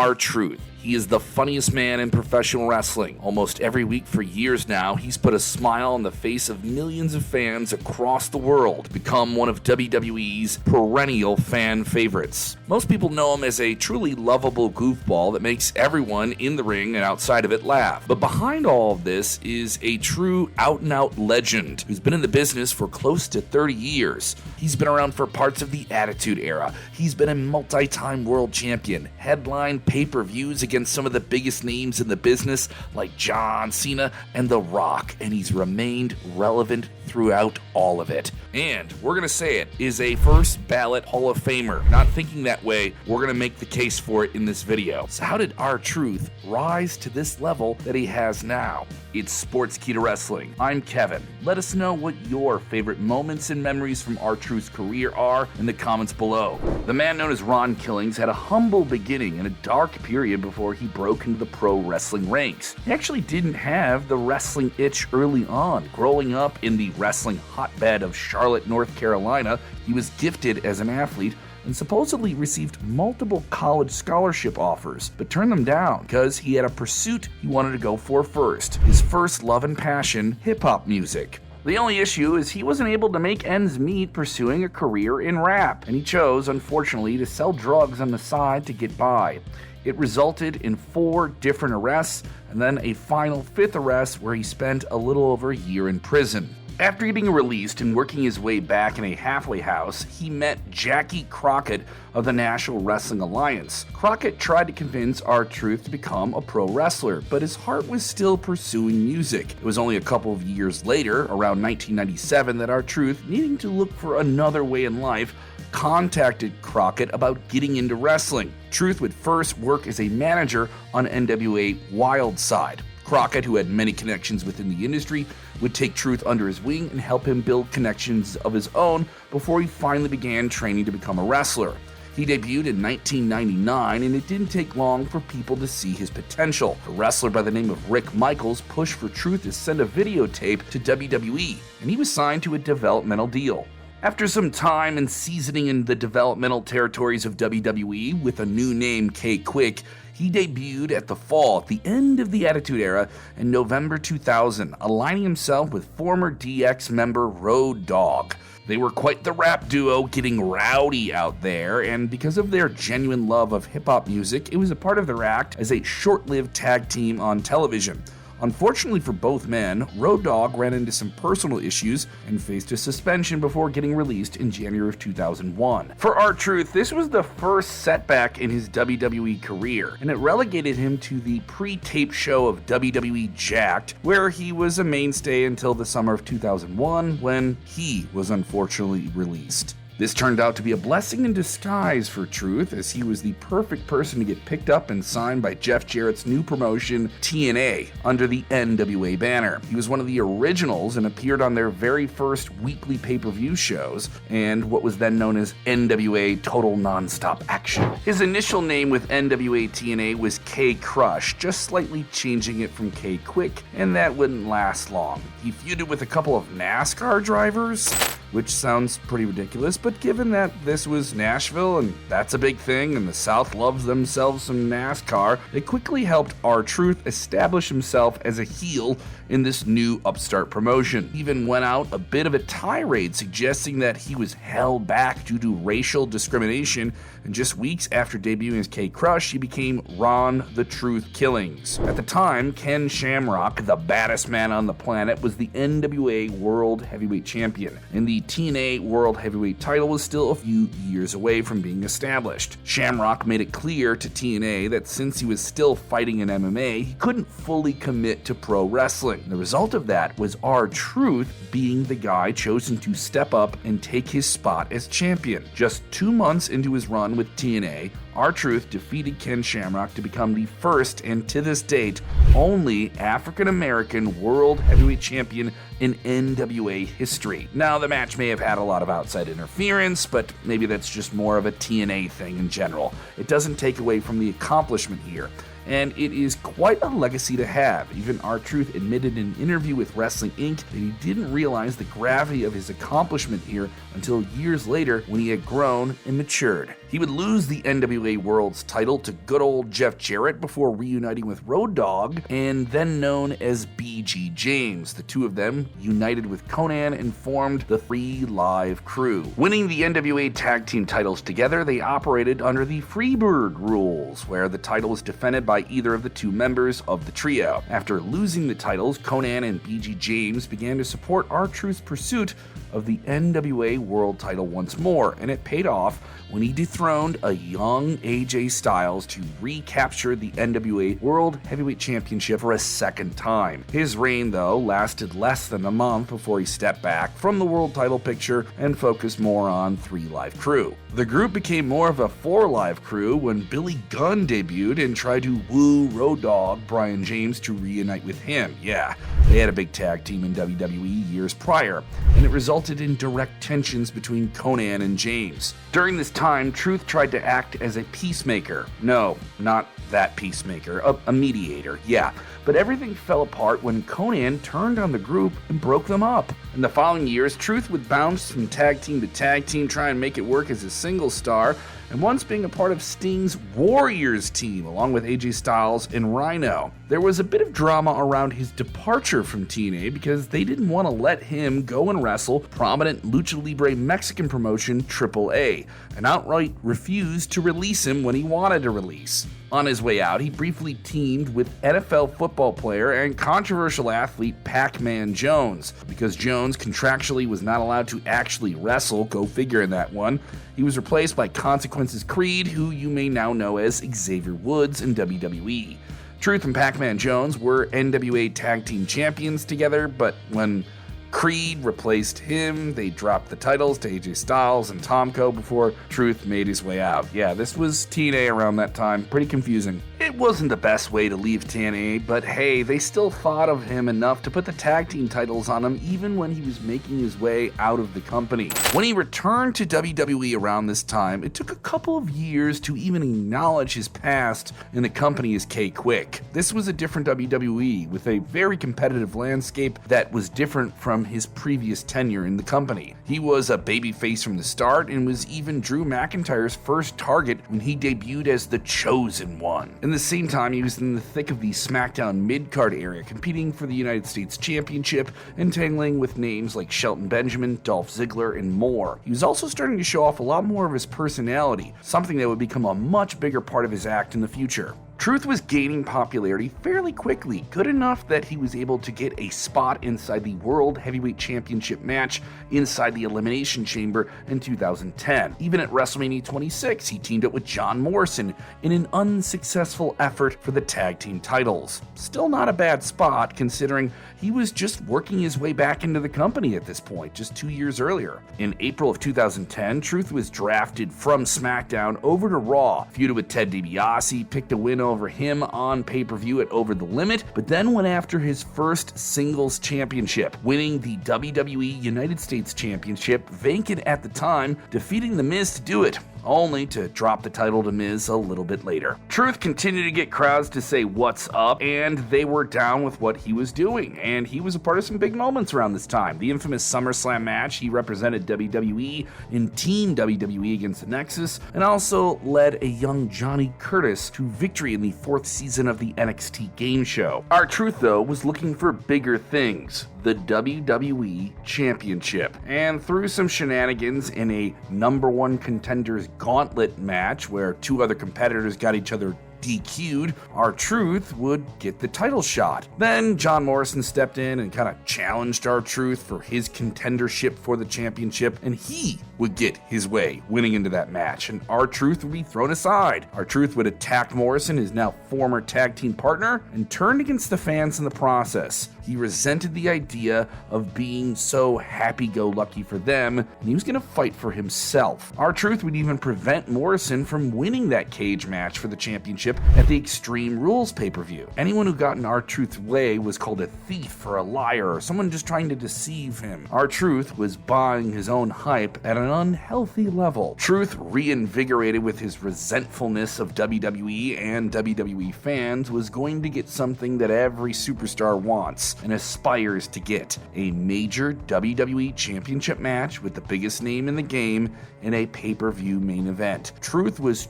R-Truth. He is the funniest man in professional wrestling. Almost every week for years now, he's put a smile on the face of millions of fans across the world, become one of WWE's perennial fan favorites. Most people know him as a truly lovable goofball that makes everyone in the ring and outside of it laugh. But behind all of this is a true out-and-out legend who's been in the business for close to 30 years. He's been around for parts of the Attitude Era. He's been a multi-time world champion, headlined pay-per-views against some of the biggest names in the business like John Cena and The Rock, and he's remained relevant throughout all of it. And we're gonna say it, is a first ballot Hall of Famer. Not thinking that way, we're gonna make the case for it in this video. So how did R-Truth rise to this level that he has now? It's Sportskeeda Wrestling. I'm Kevin. Let us know what your favorite moments and memories from R-Truth's career are in the comments below. The man known as Ron Killings had a humble beginning and a dark period before he broke into the pro wrestling ranks. He actually didn't have the wrestling itch early on. Growing up in the wrestling hotbed of Charlotte, North Carolina, he was gifted as an athlete and supposedly received multiple college scholarship offers, but turned them down because he had a pursuit he wanted to go for first. His first love and passion, hip-hop music. The only issue is he wasn't able to make ends meet pursuing a career in rap, and he chose, unfortunately, to sell drugs on the side to get by. It resulted in 4 different arrests, and then a final 5th arrest where he spent a little over a year in prison. After getting released and working his way back in a halfway house, he met Jackie Crockett of the National Wrestling Alliance. Crockett tried to convince R-Truth to become a pro wrestler, but his heart was still pursuing music. It was only a couple of years later, around 1997, that R-Truth, needing to look for another way in life, contacted Crockett about getting into wrestling. Truth would first work as a manager on NWA Wildside. Crockett, who had many connections within the industry, would take Truth under his wing and help him build connections of his own before he finally began training to become a wrestler. He debuted in 1999, and it didn't take long for people to see his potential. A wrestler by the name of Rick Michaels pushed for Truth to send a videotape to WWE, and he was signed to a developmental deal. After some time and seasoning in the developmental territories of WWE with a new name, K-Quick, he debuted at the Fall at the end of the Attitude Era in November 2000, aligning himself with former DX member Road Dogg. They were quite the rap duo, getting rowdy out there, and because of their genuine love of hip-hop music, it was a part of their act as a short-lived tag team on television. Unfortunately for both men, Road Dogg ran into some personal issues and faced a suspension before getting released in January of 2001. For R-Truth, this was the first setback in his WWE career, and it relegated him to the pre-tape show of WWE Jacked, where he was a mainstay until the summer of 2001, when he was unfortunately released. This turned out to be a blessing in disguise for Truth, as he was the perfect person to get picked up and signed by Jeff Jarrett's new promotion, TNA, under the NWA banner. He was one of the originals and appeared on their very first weekly pay-per-view shows, and what was then known as NWA Total Nonstop Action. His initial name with NWA TNA was K-Crush, just slightly changing it from K-Quick, and that wouldn't last long. He feuded with a couple of NASCAR drivers, which sounds pretty ridiculous, but given that this was Nashville and that's a big thing and the South loves themselves some NASCAR, it quickly helped R-Truth establish himself as a heel in this new upstart promotion. He even went out a bit of a tirade suggesting that he was held back due to racial discrimination, and just weeks after debuting as K-Crush, he became Ron the Truth Killings. At the time, Ken Shamrock, the baddest man on the planet, was the NWA World Heavyweight Champion, and the TNA World Heavyweight title was still a few years away from being established. Shamrock made it clear to TNA that since he was still fighting in MMA, he couldn't fully commit to pro wrestling. The result of that was R-Truth being the guy chosen to step up and take his spot as champion. Just 2 months into his run with TNA, R-Truth defeated Ken Shamrock to become the first, and to this date, only African-American World Heavyweight Champion in NWA history. Now, the match may have had a lot of outside interference, but maybe that's just more of a TNA thing in general. It doesn't take away from the accomplishment here, and it is quite a legacy to have. Even R-Truth admitted in an interview with Wrestling Inc. that he didn't realize the gravity of his accomplishment here until years later when he had grown and matured. He would lose the NWA World's title to good old Jeff Jarrett before reuniting with Road Dogg, and then known as B.G. James. The two of them united with Konnan and formed the Free Live Crew. Winning the NWA Tag Team titles together, they operated under the Freebird rules, where the title was defended by either of the two members of the trio. After losing the titles, Konnan and B.G. James began to support R-Truth's pursuit of the NWA World title once more, and it paid off when he dethroned a young AJ Styles to recapture the NWA World Heavyweight Championship for a second time. His reign, though, lasted less than a month before he stepped back from the world title picture and focused more on 3 Live Crew. The group became more of a 4 Live Crew when Billy Gunn debuted and tried to woo Road Dogg Brian James to reunite with him. Yeah, they had a big tag team in WWE years prior, and it resulted in direct tensions between Konnan and James. During this time, Truth tried to act as a peacemaker. No, not that peacemaker, a mediator, yeah. But everything fell apart when Konnan turned on the group and broke them up. In the following years, Truth would bounce from tag team to tag team, try and make it work as a single star, and once being a part of Sting's Warriors team, along with AJ Styles and Rhino. There was a bit of drama around his departure from TNA because they didn't want to let him go and wrestle prominent Lucha Libre Mexican promotion AAA, and outright refused to release him when he wanted to release. On his way out, he briefly teamed with NFL football player and controversial athlete Pac-Man Jones. Because Jones contractually was not allowed to actually wrestle, go figure in that one, he was replaced by Consequences Creed, who you may now know as Xavier Woods in WWE. Truth and Pac-Man Jones were NWA Tag Team Champions together, but when Creed replaced him, they dropped the titles to AJ Styles and Tomko before Truth made his way out. Yeah, this was TNA around that time. Pretty confusing. It wasn't the best way to leave TNA, but hey, they still thought of him enough to put the tag team titles on him even when he was making his way out of the company. When he returned to WWE around this time, it took a couple of years to even acknowledge his past in the company as K-Quick. This was a different WWE with a very competitive landscape that was different from his previous tenure in the company. He was a babyface from the start and was even Drew McIntyre's first target when he debuted as the Chosen One. In the same time, he was in the thick of the SmackDown Midcard area, competing for the United States Championship, entangling with names like Shelton Benjamin, Dolph Ziggler, and more. He was also starting to show off a lot more of his personality, something that would become a much bigger part of his act in the future. Truth was gaining popularity fairly quickly, good enough that he was able to get a spot inside the World Heavyweight Championship match inside the Elimination Chamber in 2010. Even at WrestleMania 26, he teamed up with John Morrison in an unsuccessful effort for the tag team titles. Still not a bad spot, considering he was just working his way back into the company at this point, just 2 years earlier. In April of 2010, Truth was drafted from SmackDown over to Raw, feuded with Ted DiBiase, picked a win over him on pay-per-view at Over the Limit, but then went after his first singles championship, winning the WWE United States Championship, vacant at the time, defeating The Miz to do it, only to drop the title to Miz a little bit later. Truth continued to get crowds to say what's up, and they were down with what he was doing, and he was a part of some big moments around this time. The infamous SummerSlam match, he represented WWE in Team WWE against the Nexus, and also led a young Johnny Curtis to victory in the 4th season of the NXT game show. R-Truth, though, was looking for bigger things. The WWE Championship. And through some shenanigans in a number 1 contenders gauntlet match where 2 other competitors got each other DQ'd, R-Truth would get the title shot. Then John Morrison stepped in and kind of challenged R-Truth for his contendership for the championship, and he would get his way winning into that match, and R-Truth would be thrown aside. R-Truth would attack Morrison, his now former tag team partner, and turned against the fans in the process. He resented the idea of being so happy-go-lucky for them, and he was going to fight for himself. R-Truth would even prevent Morrison from winning that cage match for the championship at the Extreme Rules pay-per-view. Anyone who got in R-Truth's way was called a thief or a liar or someone just trying to deceive him. R-Truth was buying his own hype at an unhealthy level. Truth, reinvigorated with his resentfulness of WWE and WWE fans, was going to get something that every superstar wants: wants and aspires to get: a major WWE Championship match with the biggest name in the game in a pay-per-view main event. Truth was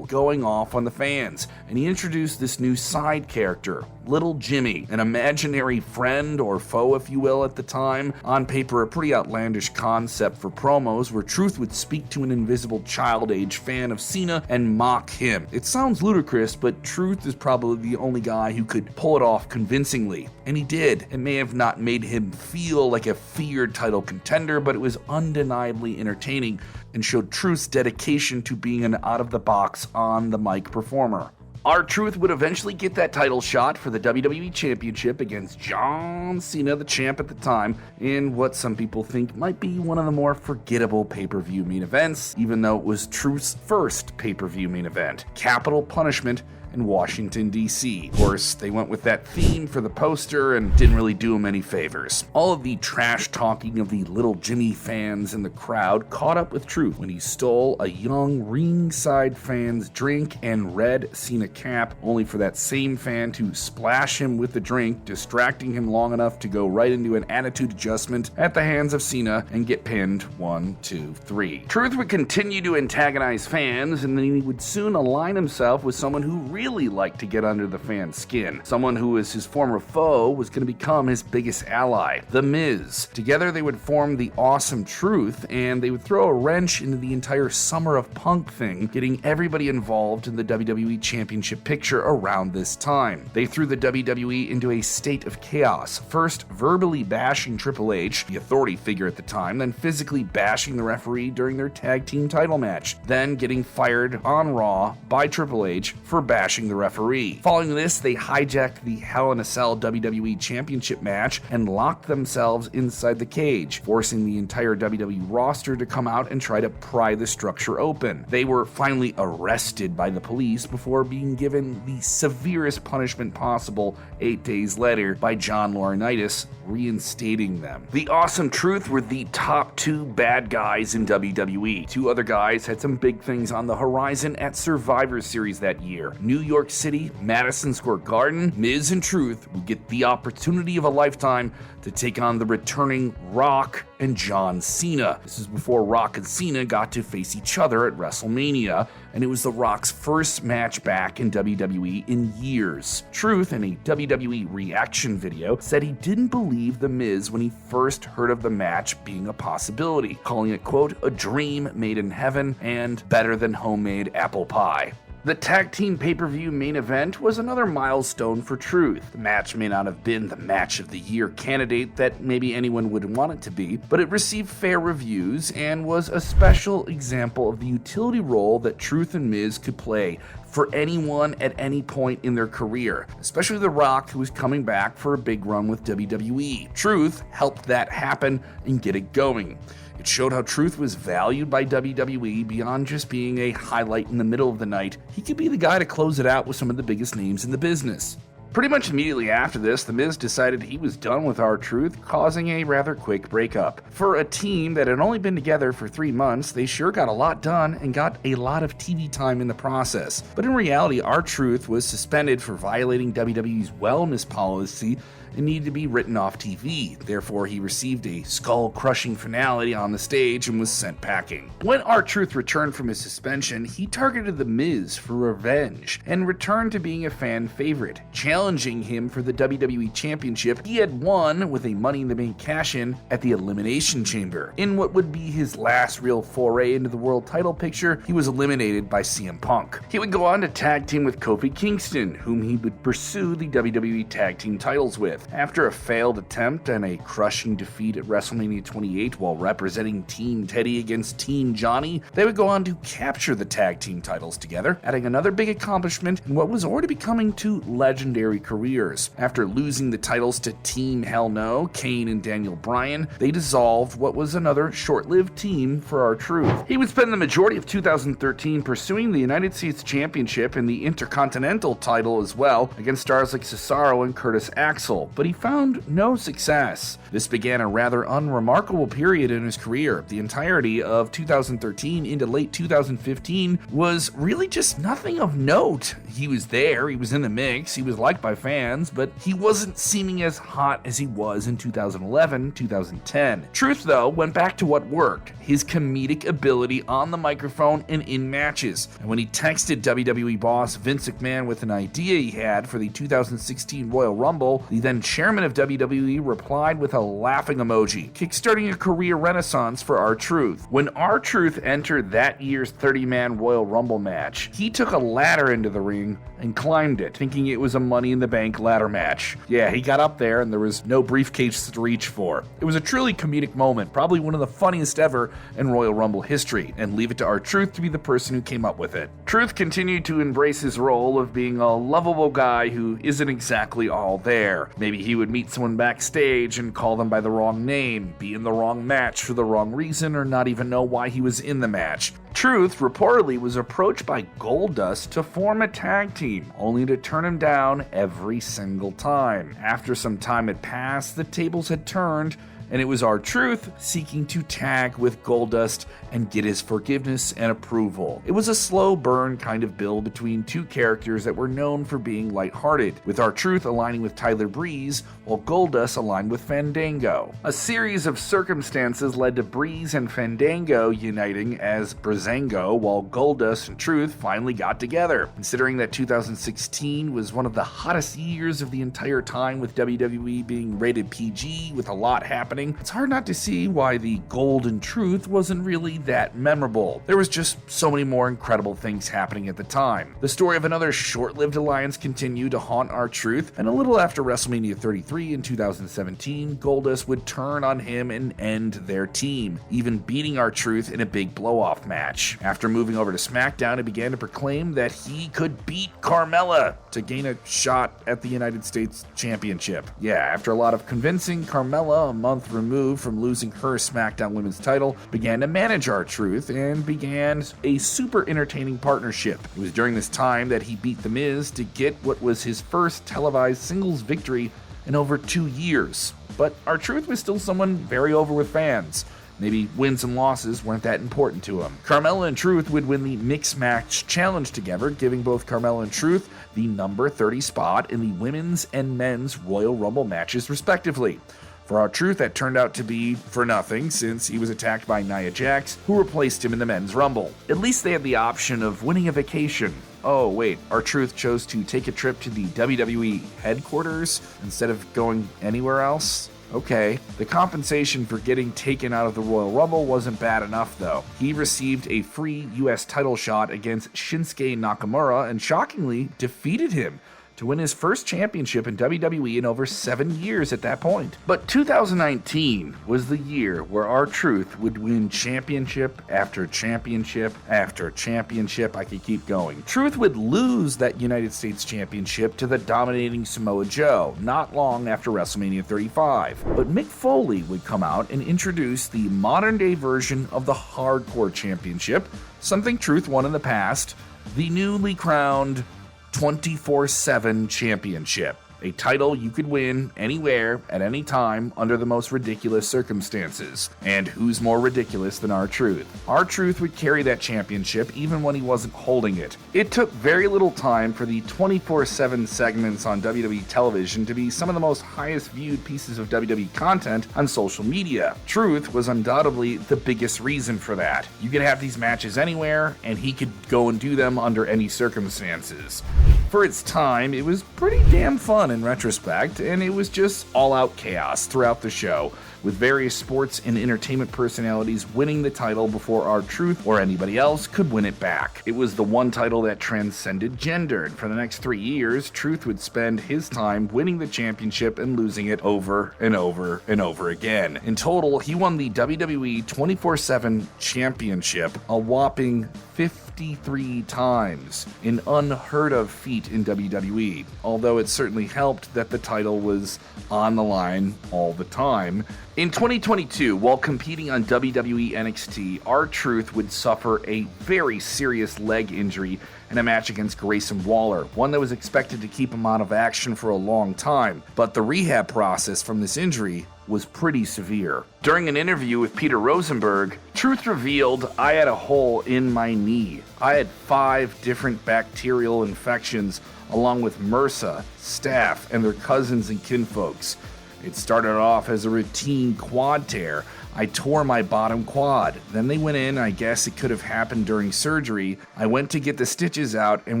going off on the fans, and he introduced this new side character, Little Jimmy, an imaginary friend or foe, if you will, at the time. On paper, a pretty outlandish concept for promos where Truth would speak to an invisible child-age fan of Cena and mock him. It sounds ludicrous, but Truth is probably the only guy who could pull it off convincingly. And he did. It may have not made him feel like a feared title contender, but it was undeniably entertaining and showed Truth's dedication to being an out-of-the-box, on-the-mic performer. R-Truth would eventually get that title shot for the WWE Championship against John Cena, the champ at the time, in what some people think might be one of the more forgettable pay-per-view main events, even though it was Truth's first pay-per-view main event: Capital Punishment in Washington, D.C. Of course, they went with that theme for the poster and didn't really do him any favors. All of the trash talking of the Little Jimmy fans in the crowd caught up with Truth when he stole a young ringside fan's drink and red Cena cap, only for that same fan to splash him with the drink, distracting him long enough to go right into an attitude adjustment at the hands of Cena and get pinned 1, 2, 3. Truth would continue to antagonize fans, and then he would soon align himself with someone who really liked to get under the fan's skin. Someone who was his former foe was going to become his biggest ally, The Miz. Together they would form the Awesome Truth, and they would throw a wrench into the entire Summer of Punk thing, getting everybody involved in the WWE Championship picture around this time. They threw the WWE into a state of chaos, first verbally bashing Triple H, the authority figure at the time, then physically bashing the referee during their tag team title match, then getting fired on Raw by Triple H for bashing the referee. Following this, they hijacked the Hell in a Cell WWE Championship match and locked themselves inside the cage, forcing the entire WWE roster to come out and try to pry the structure open. They were finally arrested by the police before being given the severest punishment possible 8 days later by John Laurinaitis, reinstating them. The Awesome Truth were the top 2 bad guys in WWE. 2 other guys had some big things on the horizon at Survivor Series that year. New York City, Madison Square Garden, Miz and Truth would get the opportunity of a lifetime to take on the returning Rock and John Cena. This is before Rock and Cena got to face each other at WrestleMania, and it was The Rock's first match back in WWE in years. Truth, in a WWE reaction video, said he didn't believe The Miz when he first heard of the match being a possibility, calling it, quote, a dream made in heaven and better than homemade apple pie. The tag team pay-per-view main event was another milestone for Truth. The match may not have been the match of the year candidate that maybe anyone would want it to be, but it received fair reviews and was a special example of the utility role that Truth and Miz could play for anyone at any point in their career, especially The Rock, who was coming back for a big run with WWE. Truth helped that happen and get it going. It showed how Truth was valued by WWE beyond just being a highlight in the middle of the night. He could be the guy to close it out with some of the biggest names in the business. Pretty much immediately after this, The Miz decided he was done with R-Truth, causing a rather quick breakup. For a team that had only been together for 3 months, they sure got a lot done and got a lot of TV time in the process. But in reality, R-Truth was suspended for violating WWE's wellness policy and needed to be written off TV. Therefore, he received a skull-crushing finale on the stage and was sent packing. When R-Truth returned from his suspension, he targeted The Miz for revenge and returned to being a fan favorite, challenging him for the WWE Championship he had won with a Money in the Bank cash-in at the Elimination Chamber. In what would be his last real foray into the world title picture, he was eliminated by CM Punk. He would go on to tag team with Kofi Kingston, whom he would pursue the WWE Tag Team titles with. After a failed attempt and a crushing defeat at WrestleMania 28 while representing Team Teddy against Team Johnny, they would go on to capture the tag team titles together, adding another big accomplishment in what was already becoming 2 legendary careers. After losing the titles to Team Hell No, Kane and Daniel Bryan, they dissolved what was another short-lived team for R-Truth. He would spend the majority of 2013 pursuing the United States Championship and the Intercontinental title as well, against stars like Cesaro and Curtis Axel. but he found no success. This began a rather unremarkable period in his career. The entirety of 2013 into late 2015 was really just nothing of note. He was there, he was in the mix, he was liked by fans, but he wasn't seeming as hot as he was in 2011, 2010. Truth, though, went back to what worked: his comedic ability on the microphone and in matches. And when he texted WWE boss Vince McMahon with an idea he had for the 2016 Royal Rumble, the then chairman of WWE replied with a laughing emoji, kickstarting a career renaissance for R-Truth. When R-Truth entered that year's 30-man Royal Rumble match, he took a ladder into the ring and climbed it, thinking it was a Money in the Bank ladder match. Yeah, he got up there and there was no briefcase to reach for. It was a truly comedic moment, probably one of the funniest ever in Royal Rumble history, and leave it to R-Truth to be the person who came up with it. Truth continued to embrace his role of being a lovable guy who isn't exactly all there. Maybe he would meet someone backstage and call them by the wrong name, be in the wrong match for the wrong reason, or not even know why he was in the match. Truth reportedly was approached by Goldust to form a tag team, only to turn him down every single time. After some time had passed, the tables had turned, and it was R-Truth seeking to tag with Goldust and get his forgiveness and approval. It was a slow burn kind of build between two characters that were known for being lighthearted, with R-Truth aligning with Tyler Breeze, while Goldust aligned with Fandango. A series of circumstances led to Breeze and Fandango uniting as Breezango, while Goldust and Truth finally got together. Considering that 2016 was one of the hottest years of the entire time, with WWE being rated PG with a lot happening, it's hard not to see why the Golden Truth wasn't really that memorable. There was just so many more incredible things happening at the time. The story of another short-lived alliance continued to haunt R-Truth, and a little after WrestleMania 33 in 2017, Goldust would turn on him and end their team, even beating R-Truth in a big blow-off match. After moving over to SmackDown, he began to proclaim that he could beat Carmella to gain a shot at the United States Championship. Yeah, after a lot of convincing, Carmella, a month removed from losing her SmackDown Women's title, began to manage R-Truth and began a super entertaining partnership. It was during this time that he beat The Miz to get what was his first televised singles victory in over 2 years. But R-Truth was still someone very over with fans. Maybe wins and losses weren't that important to him. Carmella and Truth would win the Mixed Match Challenge together, giving both Carmella and Truth the number 30 spot in the women's and men's Royal Rumble matches respectively. For R-Truth, that turned out to be for nothing, since he was attacked by Nia Jax, who replaced him in the men's Rumble. At least they had the option of winning a vacation. Oh wait, R-Truth chose to take a trip to the WWE headquarters instead of going anywhere else? Okay. The compensation for getting taken out of the Royal Rumble wasn't bad enough, though. He received a free US title shot against Shinsuke Nakamura and shockingly defeated him to win his first championship in WWE in over 7 years at that point. But 2019 was the year where R-Truth would win championship after championship after championship. I could keep going. Truth would lose that United States Championship to the dominating Samoa Joe not long after WrestleMania 35. But Mick Foley would come out and introduce the modern-day version of the Hardcore Championship, something Truth won in the past, the newly crowned 24/7 Championship, a title you could win anywhere at any time under the most ridiculous circumstances. And who's more ridiculous than R-Truth? R-Truth would carry that championship even when he wasn't holding it. It took very little time for the 24/7 segments on WWE television to be some of the most highest viewed pieces of WWE content on social media. Truth was undoubtedly the biggest reason for that. You could have these matches anywhere, and he could go and do them under any circumstances. For its time, it was pretty damn fun in retrospect, and it was just all-out chaos throughout the show, with various sports and entertainment personalities winning the title before R-Truth or anybody else could win it back. It was the one title that transcended gender, and for the next 3 years, Truth would spend his time winning the championship and losing it over and over and over again. In total, he won the WWE 24/7 Championship a whopping 53 times, an unheard of feat in WWE, although it certainly helped that the title was on the line all the time, In 2022, while competing on WWE NXT, R-Truth would suffer a very serious leg injury in a match against Grayson Waller, one that was expected to keep him out of action for a long time. But the rehab process from this injury was pretty severe. During an interview with Peter Rosenberg, Truth revealed, "I had a hole in my knee. I had 5 different bacterial infections, along with MRSA, staph, and their cousins and kinfolks. It started off as a routine quad tear. I tore my bottom quad. Then they went in. I guess it could have happened during surgery. I went to get the stitches out, and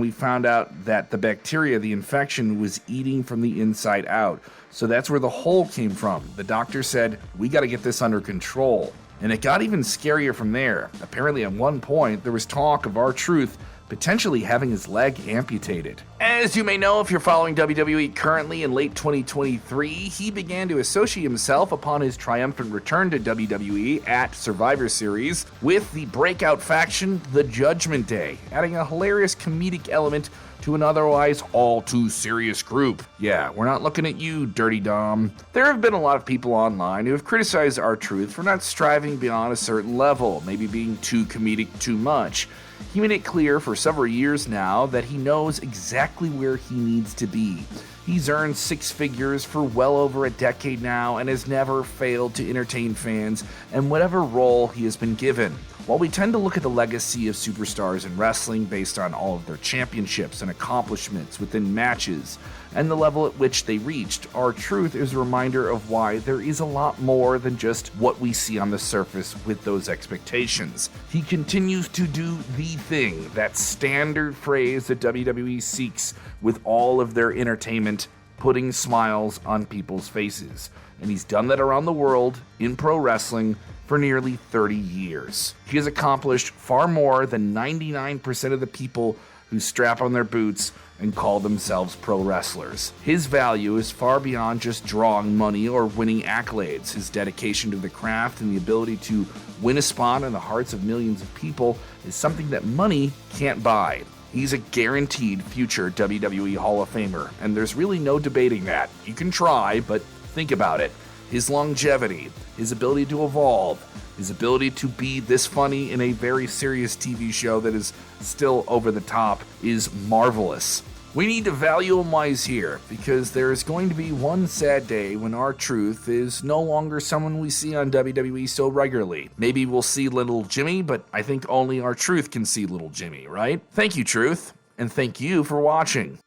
we found out that the bacteria, the infection, was eating from the inside out. So that's where the hole came from. The doctor said, we got to get this under control." And it got even scarier from there. Apparently at one point, there was talk of R-Truth potentially having his leg amputated. As you may know, if you're following WWE currently, in late 2023, he began to associate himself upon his triumphant return to WWE at Survivor Series with the breakout faction, the Judgment Day, adding a hilarious comedic element to an otherwise all too serious group. Yeah, we're not looking at you, Dirty Dom. There have been a lot of people online who have criticized R-Truth for not striving beyond a certain level, maybe being too comedic too much. He made it clear for several years now that he knows exactly where he needs to be. He's earned 6 figures for well over a decade now and has never failed to entertain fans in whatever role he has been given. While we tend to look at the legacy of superstars in wrestling based on all of their championships and accomplishments within matches and the level at which they reached, R-Truth is a reminder of why there is a lot more than just what we see on the surface with those expectations. He continues to do the thing, that standard phrase that WWE seeks with all of their entertainment, putting smiles on people's faces. And he's done that around the world in pro wrestling for nearly 30 years. He has accomplished far more than 99% of the people who strap on their boots and call themselves pro wrestlers. His value is far beyond just drawing money or winning accolades. His dedication to the craft and the ability to win a spot in the hearts of millions of people is something that money can't buy. He's a guaranteed future WWE Hall of Famer, and there's really no debating that. You can try, but think about it. His longevity, his ability to evolve, his ability to be this funny in a very serious TV show that is still over the top is marvelous. We need to value him while he's here, because there is going to be one sad day when R-Truth is no longer someone we see on WWE so regularly. Maybe we'll see Little Jimmy, but I think only R-Truth can see Little Jimmy, right? Thank you, Truth, and thank you for watching.